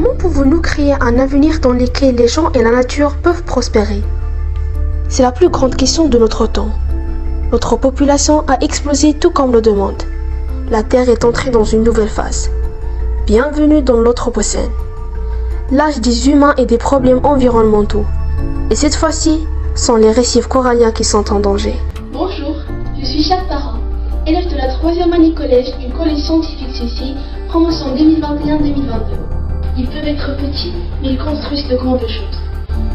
Comment pouvons-nous créer un avenir dans lequel les gens et la nature peuvent prospérer? C'est la plus grande question de notre temps. Notre population a explosé tout comme le demande. La Terre est entrée dans une nouvelle phase. Bienvenue dans l'Anthropocène, l'âge des humains et des problèmes environnementaux. Et cette fois-ci, sont les récifs coralliens qui sont en danger. Bonjour, je suis Chaftara, élève de la 3e année collège du collège scientifique Sucy, promotion 2021-2022. Ils peuvent être petits, mais ils construisent de grandes choses.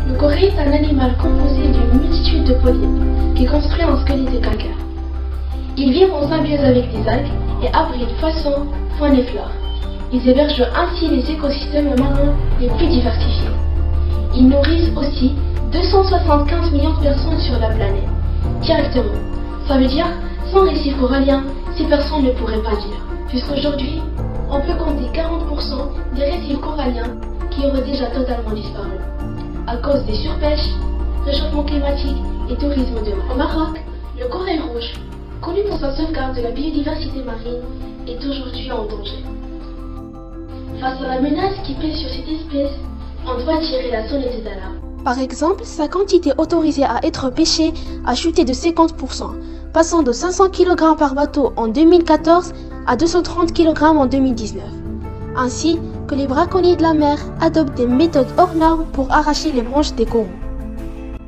Le corail est un animal composé d'une multitude de polypes qui construit un squelette calcaire. Ils vivent en symbiose avec les algues et abritent poissons, faune et flore. Ils hébergent ainsi les écosystèmes marins les plus diversifiés. Ils nourrissent aussi 275 millions de personnes sur la planète, directement. Ça veut dire, sans récifs coralliens, ces personnes ne pourraient pas vivre. Puisqu'aujourd'hui, on peut compter 40% des récifs coralliens qui auraient déjà totalement disparu, à cause des surpêches, réchauffement climatique et tourisme de mer. Au Maroc, le corail rouge, connu pour sa sauvegarde de la biodiversité marine, est aujourd'hui en danger. Face à la menace qui pèse sur cette espèce, on doit tirer la sonnette d'alarme. Par exemple, sa quantité autorisée à être pêchée a chuté de 50%, passant de 500 kg par bateau en 2014 à 230 kg en 2019. Ainsi que les braconniers de la mer adoptent des méthodes hors normes pour arracher les branches des coraux.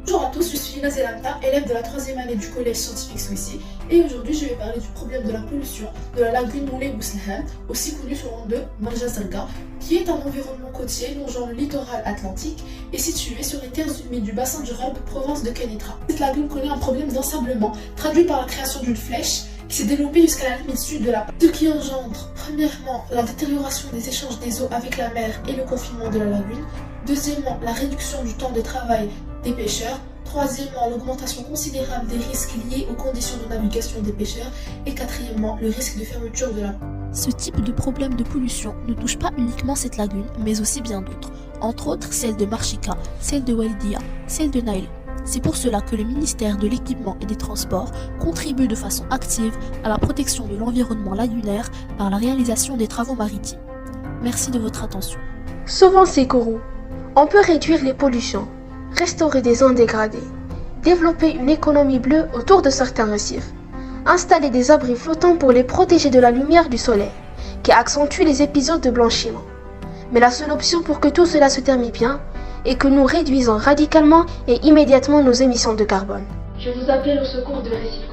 Bonjour à tous, je suis Nazé Lamta, élève de la 3e année du collège scientifique Sucy, et aujourd'hui je vais parler du problème de la pollution de la lagune Moulay Bouslhan, aussi connue sous le nom de Marja Salga, qui est un environnement côtier longeant le littoral atlantique et situé sur les terres humides du bassin du Rhône, province de Kenitra. Cette lagune connaît un problème d'ensablement, traduit par la création d'une flèche qui s'est développée jusqu'à la limite sud de la ce qui engendre premièrement la détérioration des échanges des eaux avec la mer et le confinement de la lagune, deuxièmement la réduction du temps de travail des pêcheurs, troisièmement l'augmentation considérable des risques liés aux conditions de navigation des pêcheurs et quatrièmement le risque de fermeture de la. Ce type de problème de pollution ne touche pas uniquement cette lagune, mais aussi bien d'autres, entre autres celle de Marchika, celle de Walidia, celle de Naïl. C'est pour cela que le ministère de l'Équipement et des Transports contribue de façon active à la protection de l'environnement lagunaire par la réalisation des travaux maritimes. Merci de votre attention. Sauvons ces coraux. On peut réduire les pollutions, restaurer des zones dégradées, développer une économie bleue autour de certains récifs, installer des abris flottants pour les protéger de la lumière du soleil, qui accentue les épisodes de blanchiment. Mais la seule option pour que tout cela se termine bien est que nous réduisons radicalement et immédiatement nos émissions de carbone. Je vous appelle au secours de récifs